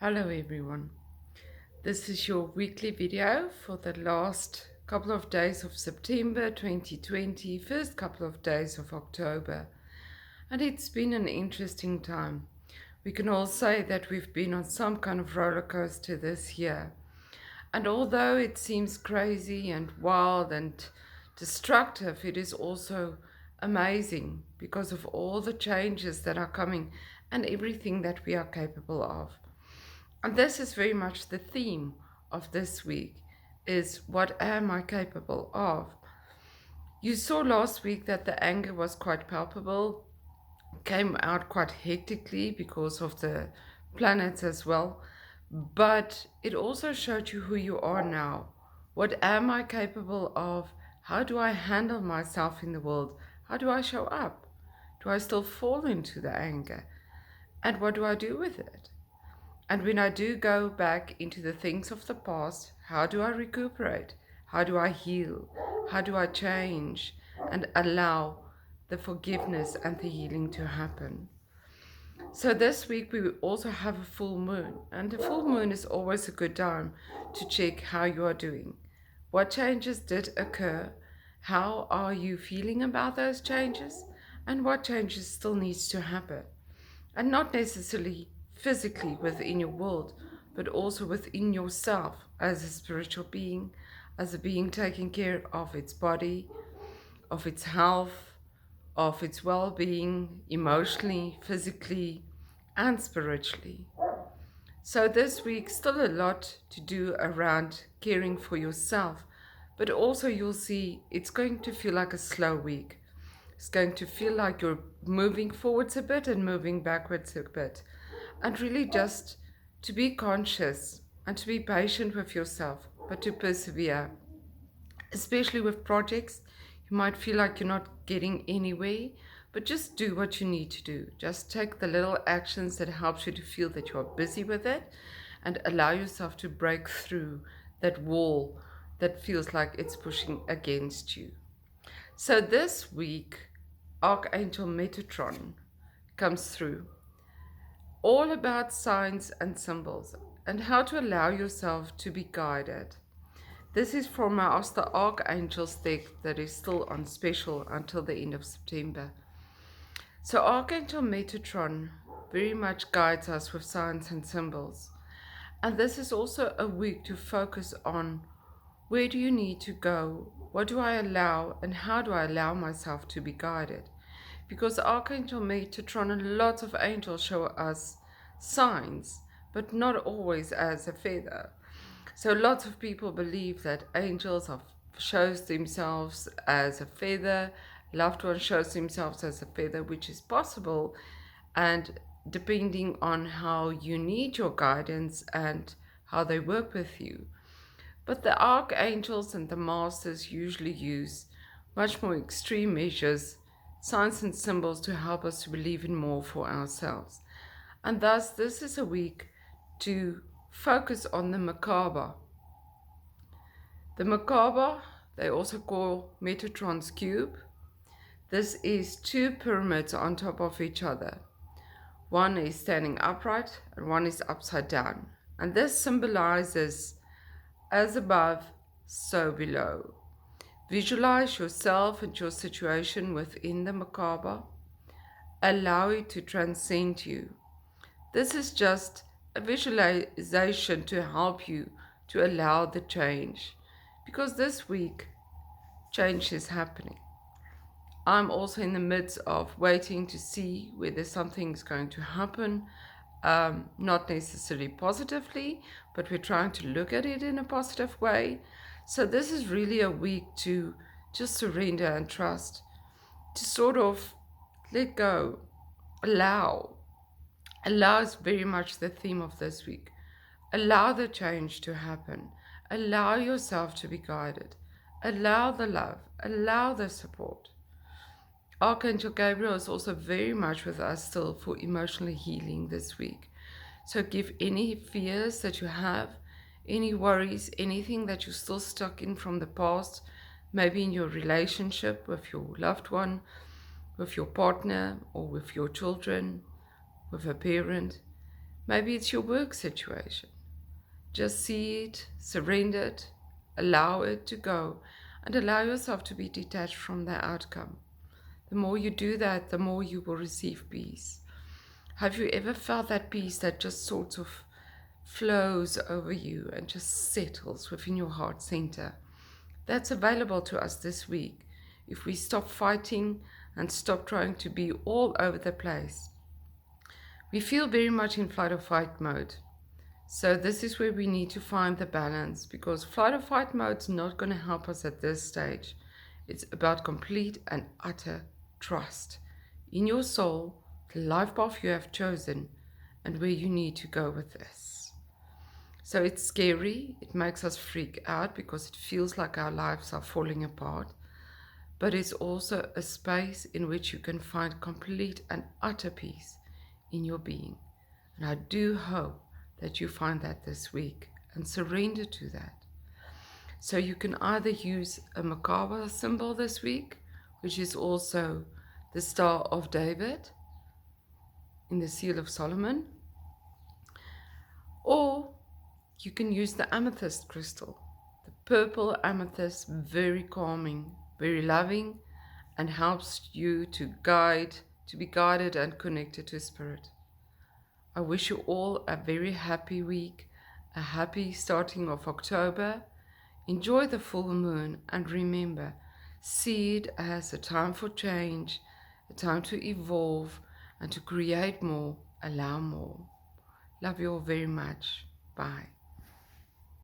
Hello everyone, this is your weekly video for the last couple of days of September 2020, first couple of days of October, and it's been an interesting time. We can all say that we've been on some kind of roller coaster this year, and although it seems crazy and wild and destructive, it is also amazing because of all the changes that are coming and everything that we are capable of. And this is very much the theme of this week is what am I capable of? You saw last week that the anger was quite palpable, came out quite hectically because of the planets as well, but it also showed you who you are now. What am I capable of? How do I handle myself in the world? How do I show up? Do I still fall into the anger? And what do I do with it? And when I do go back into the things of the past, how do I recuperate? How do I heal? How do I change and allow the forgiveness and the healing to happen? So this week we will also have a full moon, and the full moon is always a good time to check how you are doing. What changes did occur? How are you feeling about those changes? And what changes still needs to happen? And not necessarily physically within your world, but also within yourself as a spiritual being, as a being taking care of its body, of its health, of its well being, emotionally, physically, and spiritually. So, this week, still a lot to do around caring for yourself, but also you'll see it's going to feel like a slow week. It's going to feel like you're moving forwards a bit and moving backwards a bit. And really just to be conscious and to be patient with yourself, but to persevere. Especially with projects, you might feel like you're not getting anywhere, but just do what you need to do. Just take the little actions that helps you to feel that you are busy with it and allow yourself to break through that wall that feels like it's pushing against you. So this week, Archangel Metatron comes through, all about signs and symbols and how to allow yourself to be guided. This is from our the Archangels deck that is still on special until the end of September. So Archangel Metatron very much guides us with signs and symbols. And this is also a week to focus on where do you need to go, what do I allow, and how do I allow myself to be guided. Because Archangel Metatron and lots of angels show us signs, but not always as a feather. So lots of people believe that angels shows themselves as a feather, loved one shows themselves as a feather, which is possible, and depending on how you need your guidance and how they work with you. But the archangels and the masters usually use much more extreme measures, signs and symbols to help us to believe in more for ourselves. And thus, this is a week to focus on the macabre. The macabre, they also call Metatron's cube. This is two pyramids on top of each other. One is standing upright and one is upside down. And this symbolizes as above, so below. Visualize yourself and your situation within the macabre. Allow it to transcend you. This is just a visualization to help you to allow the change. Because this week, change is happening. I'm also in the midst of waiting to see whether something's going to happen. Not necessarily positively, but we're trying to look at it in a positive way. So this is really a week to just surrender and trust, to sort of let go, allow. Allow is very much the theme of this week. Allow the change to happen. Allow yourself to be guided. Allow the love. Allow the support. Archangel Gabriel is also very much with us still for emotional healing this week. So give any fears that you have, any worries, anything that you're still stuck in from the past, maybe in your relationship with your loved one, with your partner, or with your children, with a parent. Maybe it's your work situation. Just see it, surrender it, allow it to go, and allow yourself to be detached from the outcome. The more you do that, the more you will receive peace. Have you ever felt that peace that just sort of flows over you and just settles within your heart center? That's available to us this week if we stop fighting and stop trying to be all over the place. We feel very much in flight or fight mode. So this is where we need to find the balance, because flight or fight mode is not going to help us at this stage. It's about complete and utter trust in your soul, the life path you have chosen, and where you need to go with this. So it's scary, it makes us freak out because it feels like our lives are falling apart, but it's also a space in which you can find complete and utter peace in your being. And I do hope that you find that this week and surrender to that. So you can either use a macabre symbol this week, which is also the Star of David in the Seal of Solomon, or you can use the amethyst crystal. The purple amethyst, very calming, very loving, and helps you to be guided and connected to spirit. I wish you all a very happy week, a happy starting of October. Enjoy the full moon, and remember, see it as a time for change, a time to evolve and to create more, allow more. Love you all very much. Bye.